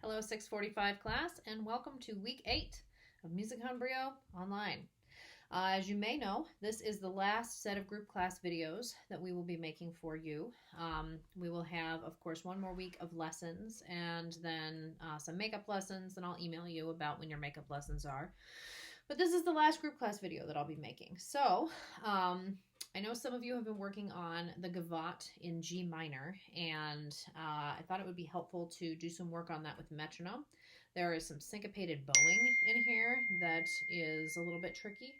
Hello 645 class and welcome to week 8 of McB Online. As you may know, this is the last set of group class videos that we will be making for you. We will have, of course, one more week of lessons and then some makeup lessons, and I'll email you about when your makeup lessons are. But this is the last group class video that I'll be making. So, I know some of you have been working on the Gavotte in G minor, and I thought it would be helpful to do some work on that with metronome. There is some syncopated bowing in here that is a little bit tricky.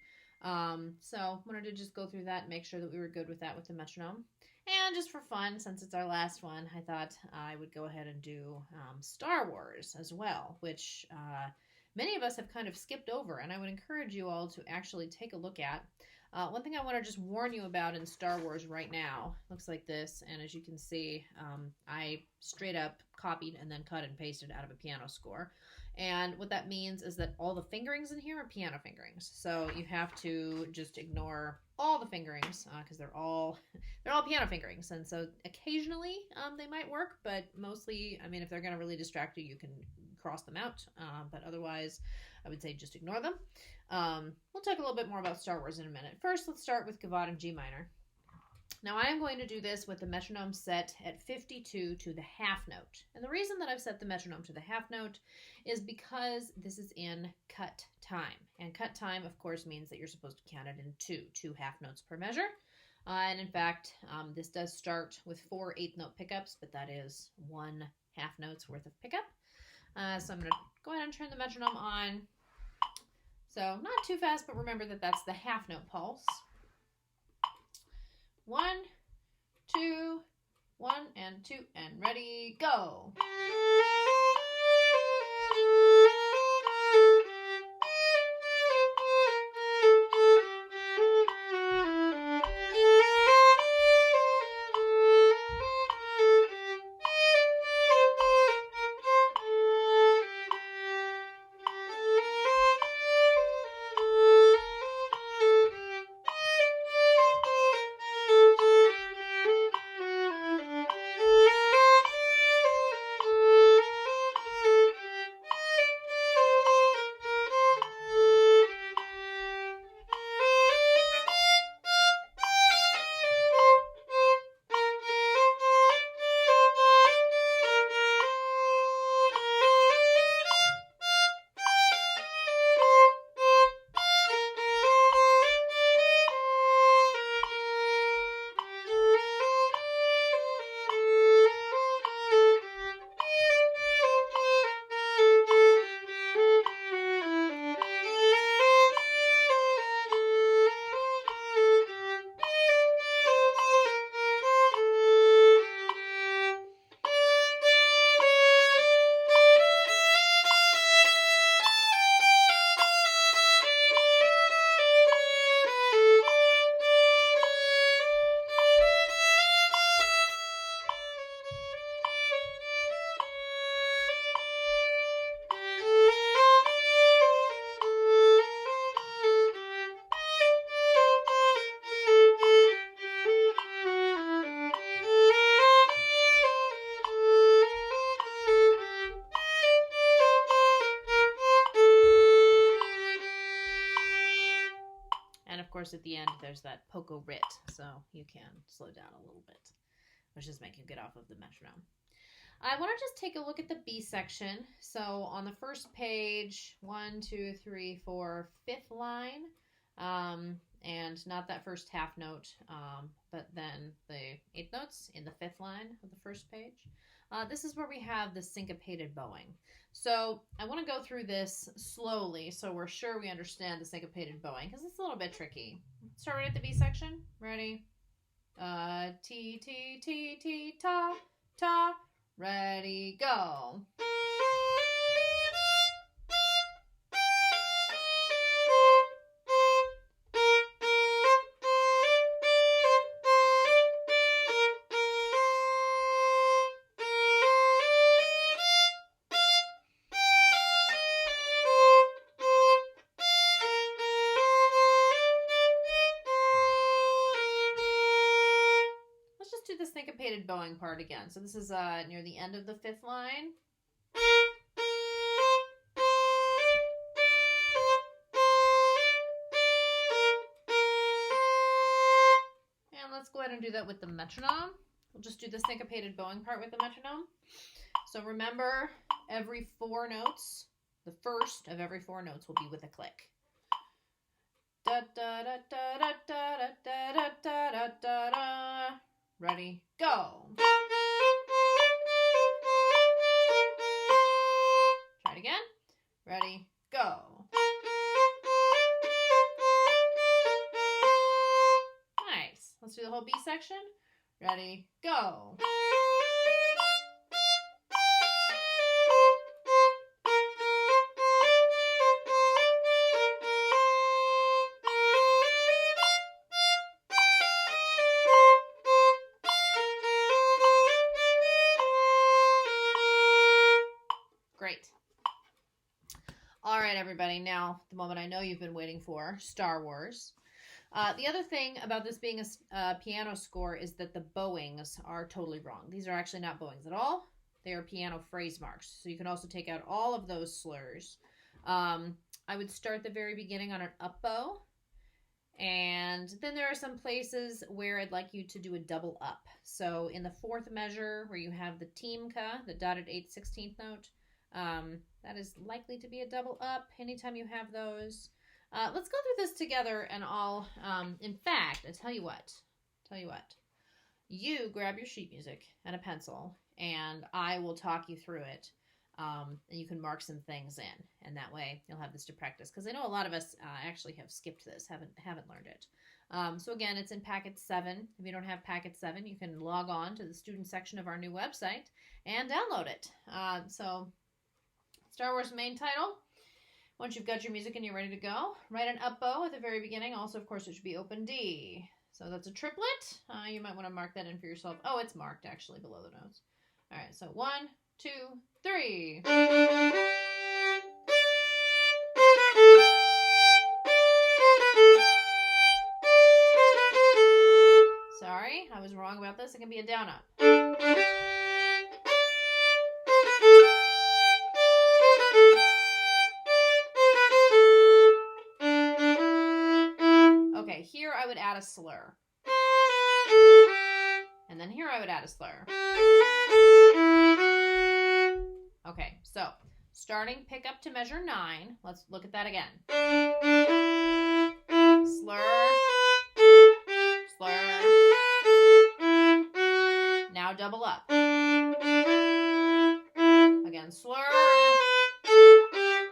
So wanted to just go through that and make sure that we were good with that with the metronome. And just for fun, since it's our last one, I thought I would go ahead and do Star Wars as well, which many of us have kind of skipped over, and I would encourage you all to actually take a look at. One thing I want to just warn you about in Star Wars right now looks like this, and as you can see, I straight up copied and then cut and pasted out of a piano score. And what that means is that all the fingerings in here are piano fingerings, so you have to just ignore all the fingerings because they're all piano fingerings. And so occasionally they might work, but mostly, I mean, if they're going to really distract you, you can cross them out. But otherwise, I would say just ignore them. We'll talk a little bit more about Star Wars in a minute. First, let's start with Gavotte in G minor. Now, I am going to do this with the metronome set at 52 to the half note. And the reason that I've set the metronome to the half note is because this is in cut time. And cut time, of course, means that you're supposed to count it in two half notes per measure. And in fact, this does start with 4 8th note pickups, but that is 1 half note's worth of pickup. So I'm going to go ahead and turn the metronome on. So not too fast, but remember that that's the half note pulse. 1, 2, 1 and 2 and ready, go. Of course, at the end, there's that poco rit, so you can slow down a little bit, which is make you get off of the metronome. I want to just take a look at the B section. So on the first page, 1, 2, 3, 4, 5th line, and not that first half note, but then the 8th notes in the 5th line of the first page. This is where we have the syncopated bowing. So I want to go through this slowly so we're sure we understand the syncopated bowing because it's a little bit tricky. Start right at the B section. Ready? T, T, T, T, ta, ta. Ready, go. syncopated bowing part again. So this is near the end of the 5th line. ahead and do that with the metronome. We'll just do the syncopated bowing part with the metronome. So remember, every 4 notes, the first of every 4 notes will be with a click. Da da da da da da da da da da da da. Ready, go. Try it again. Ready, go. Nice. Let's do the whole B section. Ready, go. Great. All right, everybody. Now, the moment I know you've been waiting for, Star Wars. The other thing about this being a piano score is that the bowings are totally wrong. These are actually not bowings at all. They are piano phrase marks. So you can also take out all of those slurs. I would start the very beginning on an up bow. And then there are some places where I'd like you to do a double up. So in the 4th measure, where you have the teamka, the dotted 8/16 note, that is likely to be a double up anytime you have those. Let's go through this together and I'll, in fact, I tell you what, you grab your sheet music and a pencil and I will talk you through it. And you can mark some things in, and that way you'll have this to practice. Because I know a lot of us actually have skipped this, haven't learned it. So again, it's in packet 7. If you don't have packet 7, you can log on to the student section of our new website and download it. So Star Wars main title. Once you've got your music and you're ready to go, write an up bow at the very beginning. Also, of course, it should be open D. So that's a triplet. You might want to mark that in for yourself. Oh, it's marked actually below the notes. All right, so 1, 2, 3. Sorry, I was wrong about this. It can be a down up. Okay, here I would add a slur. And then here I would add a slur. Okay, so starting pick up to measure 9. Let's look at that again. Slur, slur. Now double up. Again, slur.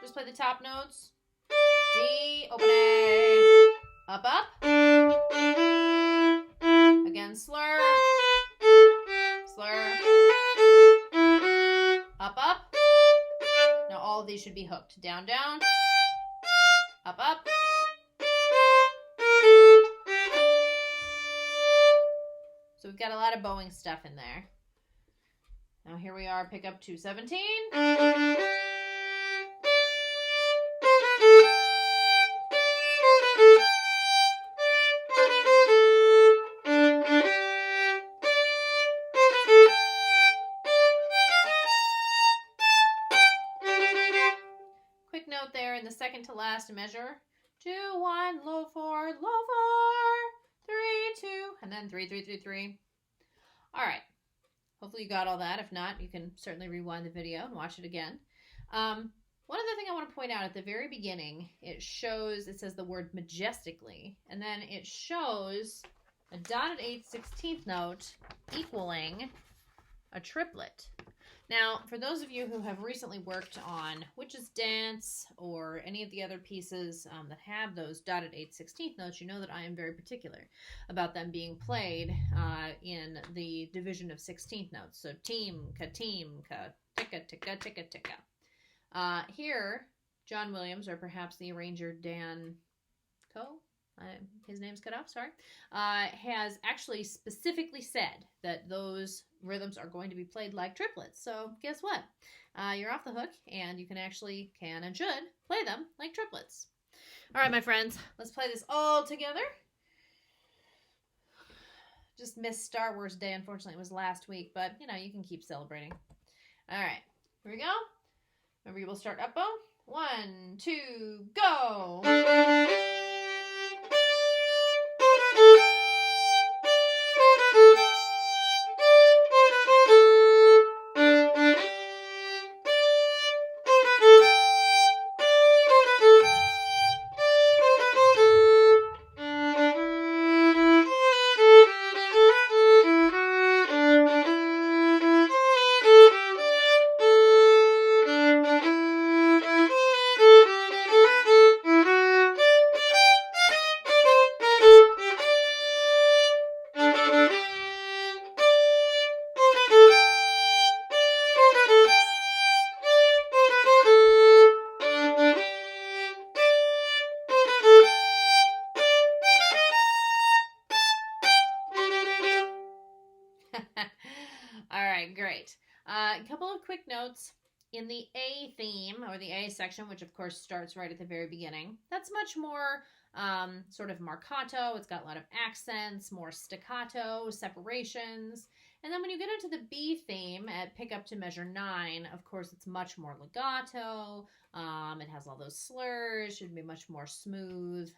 Just play the top notes. D, open A. Up, up. Again, slur. Slur. Up, up. Now all of these should be hooked. Down, down. Up, up. So we've got a lot of bowing stuff in there. Now here we are, pick up 217. Quick note there in the second to last measure. 2, 1, low 4, low 4, 3, 2, and then 3, 3, 3, 3. All right. Hopefully you got all that. If not, you can certainly rewind the video and watch it again. One other thing I want to point out at the very beginning, it says the word majestically, and then it shows a dotted 8/16 note equaling a triplet. Now, for those of you who have recently worked on Witch's Dance or any of the other pieces that have those dotted 8/16 notes, you know that I am very particular about them being played in the division of 16th notes. So team-ka, ticka, ticka, ticka, ticka. Here, John Williams, or perhaps the arranger Dan Coe, his name's cut off, sorry, has actually specifically said that those rhythms are going to be played like triplets. So guess what? You're off the hook, and you can and should play them like triplets. All right, my friends, let's play this all together. Just missed Star Wars Day. Unfortunately, it was last week, but you know, you can keep celebrating. All right, here we go. Remember, you will start up bow. 1, 2, go. A couple of quick notes. In the A theme, or the A section, which of course starts right at the very beginning, that's much more sort of marcato. It's got a lot of accents, more staccato, separations. And then when you get into the B theme at pick up to measure 9, of course, it's much more legato. It has all those slurs, should be much more smooth,